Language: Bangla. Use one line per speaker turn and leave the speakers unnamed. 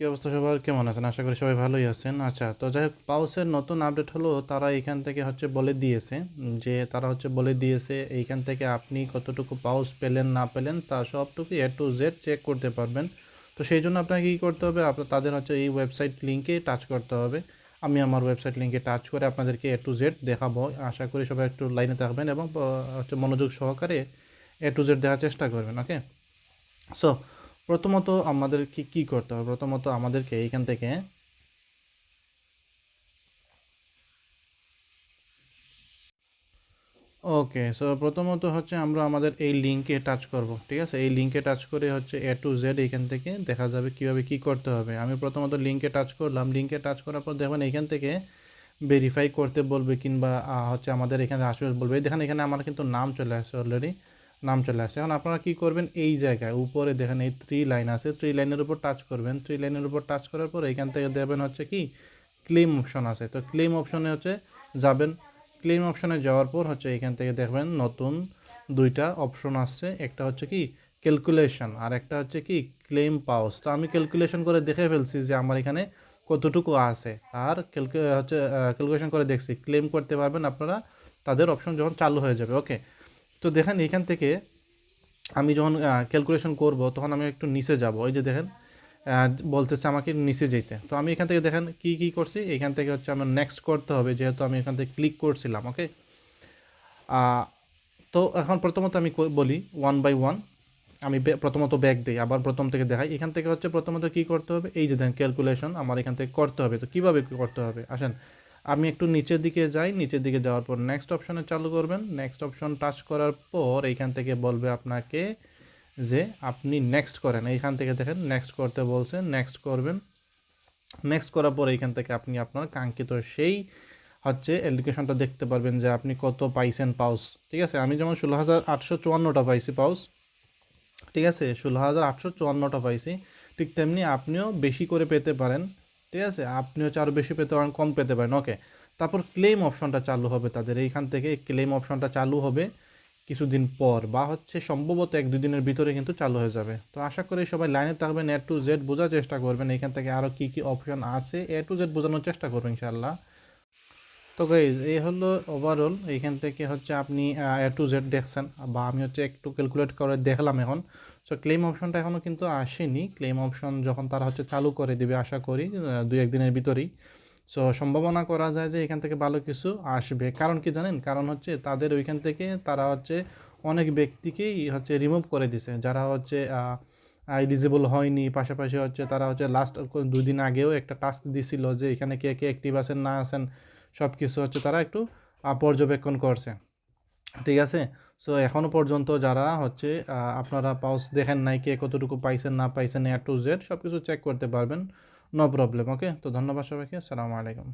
কি অবস্থা সবার, কেমন আছেন? আশা করি সবাই ভালোই আছেন। আচ্ছা, তো যাই হোক, পাউসের নতুন আপডেট হলো, তারা এখান থেকে হচ্ছে বলে দিয়েছে যে তারা হচ্ছে বলে দিয়েছে এইখান থেকে আপনি কতটুকু পাউস পেলেন না পেলেন তা সবটুকু A to Z চেক করতে পারবেন। তো সেই জন্য আপনাকে কী করতে হবে, আপনার তাদের হচ্ছে এই ওয়েবসাইট লিঙ্কে টাচ করতে হবে। আমি আমার ওয়েবসাইট লিঙ্কে টাচ করে আপনাদেরকে A to Z দেখাবো। আশা করি সবাই একটু লাইনে থাকবেন এবং হচ্ছে মনোযোগ সহকারে A to Z দেখার চেষ্টা করবেন। ওকে, সো প্রথমত আমাদের কি করতে হবে, প্রথমত আমাদেরকে এইখান থেকে ওকে, সো প্রথমত হচ্ছে আমরা আমাদের এই লিঙ্কে টাচ করব। ঠিক আছে, এই লিঙ্কে টাচ করে হচ্ছে A to Z এইখান থেকে দেখা যাবে কীভাবে কি করতে হবে। আমি প্রথমত লিঙ্কে টাচ করলাম। লিঙ্কে টাচ করার পর দেখবেন এইখান থেকে ভেরিফাই করতে বলবে, কিংবা হচ্ছে আমাদের এখানে আসবে বলবে। দেখেন এখানে আমার কিন্তু নাম চলে আসে, অলরেডি নাম চলে আসে। এখন আপনারা কি করবেন, এই জায়গায় উপরে দেখেন এই 3 লাইন আছে, 3 লাইনের উপর টাচ করবেন। 3 লাইনের উপর টাচ করার পর এইখান থেকে দেবেন হচ্ছে কি ক্লেম অপশন আছে, তো ক্লেম অপশনে হচ্ছে যাবেন। ক্লেম অপশনে যাওয়ার পর হচ্ছে এখান থেকে দেখবেন নতুন দুইটা অপশন আসছে, একটা হচ্ছে কি ক্যালকুলেশন আর একটা হচ্ছে কি ক্লেম পাউস। তো আমি ক্যালকুলেশন করে দেখে ফেলছি যে আমার এখানে কতটুকু আছে, আর ক্যালকুলেশন করে দেখছি ক্লেম করতে পারবেন আপনারা তাদের অপশন যখন চালু হয়ে যাবে। ওকে, তো দেখেন এখান থেকে আমি যখন ক্যালকুলেশন করব তখন আমি একটু নিচে যাব। ওই যে দেখেন বলতেছে আমাকে নিচে যেতে। তো আমি এখান থেকে দেখেন কি করছি, এখান থেকে হচ্ছে আমার নেক্সট করতে হবে, যেহেতু আমি এখান থেকে ক্লিক করছিলাম। ওকে, তো এখন প্রথমত আমি বলি ওয়ান বাই ওয়ান। আমি প্রথমত ব্যাক দিই, আবার প্রথম থেকে দেখাই। এখান থেকে হচ্ছে প্রথমত কি করতে হবে, এই যে দেখেন ক্যালকুলেশন আমার এখান থেকে করতে হবে। তো কীভাবে করতে হবে আসেন, আমি একটু নিচের দিকে যাই। নিচের দিকে যাওয়ার পর নেক্সট অপশনে চালু করবেন। নেক্সট অপশন টাচ করার পর এইখান থেকে বলবে আপনাকে যে আপনি নেক্সট করেন। এইখান থেকে দেখেন নেক্সট করতে বলছে, নেক্সট করবেন। নেক্সট করার পর এইখান থেকে আপনি আপনার কাঙ্ক্ষিত সেই হচ্ছে এডুকেশনটা দেখতে পারবেন যে আপনি কত পাইছেন পাউস। ঠিক আছে, আমি যেমন 16,854টা পাইছি পাউস। ঠিক আছে, 16,854টা পাইছি। ঠিক তেমনি আপনিও বেশি করে পেতে পারেন। ঠিক আছে, আপনি হচ্ছে আরও বেশি পেতে পারেন, কম পেতে পারেন। ওকে, তারপর ক্লেম অপশনটা চালু হবে তাদের এইখান থেকে। ক্লেম অপশনটা চালু হবে কিছুদিন পর, বা হচ্ছে সম্ভবত 1-2 দিনের ভিতরে কিন্তু চালু হয়ে যাবে। তো আশা করি সবাই লাইনে থাকবেন, A to Z বোঝার চেষ্টা করবেন। এখান থেকে আরও কী অপশন আছে A to Z বোঝানোর চেষ্টা করবেন ইনশাআল্লাহ। তো গাইজ এই হলো ওভারঅল। এইখান থেকে হচ্ছে আপনি A to Z দেখছেন, বা আমি হচ্ছে একটু ক্যালকুলেট করে দেখলাম এখন। সো ক্লেম অপশনটা এখনও কিন্তু আসেনি। ক্লেম অপশন যখন তারা হচ্ছে চালু করে দিবে আশা করি 2-1 দিনের ভিতরেই। সো সম্ভাবনা করা যায় যে এখান থেকে ভালো কিছু আসবে। কারণ কি জানেন, কারণ হচ্ছে তাদের ওইখান থেকে তারা হচ্ছে অনেক ব্যক্তিকেই হচ্ছে রিমুভ করে দিছে, যারা হচ্ছে এলিজিবল হয়নি। পাশাপাশি হচ্ছে তারা হচ্ছে লাস্ট 2 দিন আগেও একটা টাস্ক দিছিল যে এখানে কে কে অ্যাক্টিভ আছেন না আছেন সব কিছু হচ্ছে তারা একটু পর্যবেক্ষণ করছে। ঠিক আছে, সো এখনও পর্যন্ত যারা হচ্ছে আপনারা পাউস দেখেন নাই, কে কতটুকু পাইছেন না পাইছেন A to Z সব কিছু চেক করতে পারবেন, নো প্রবলেম। ওকে, তো ধন্যবাদ সবাইকে, আসসালামু আলাইকুম।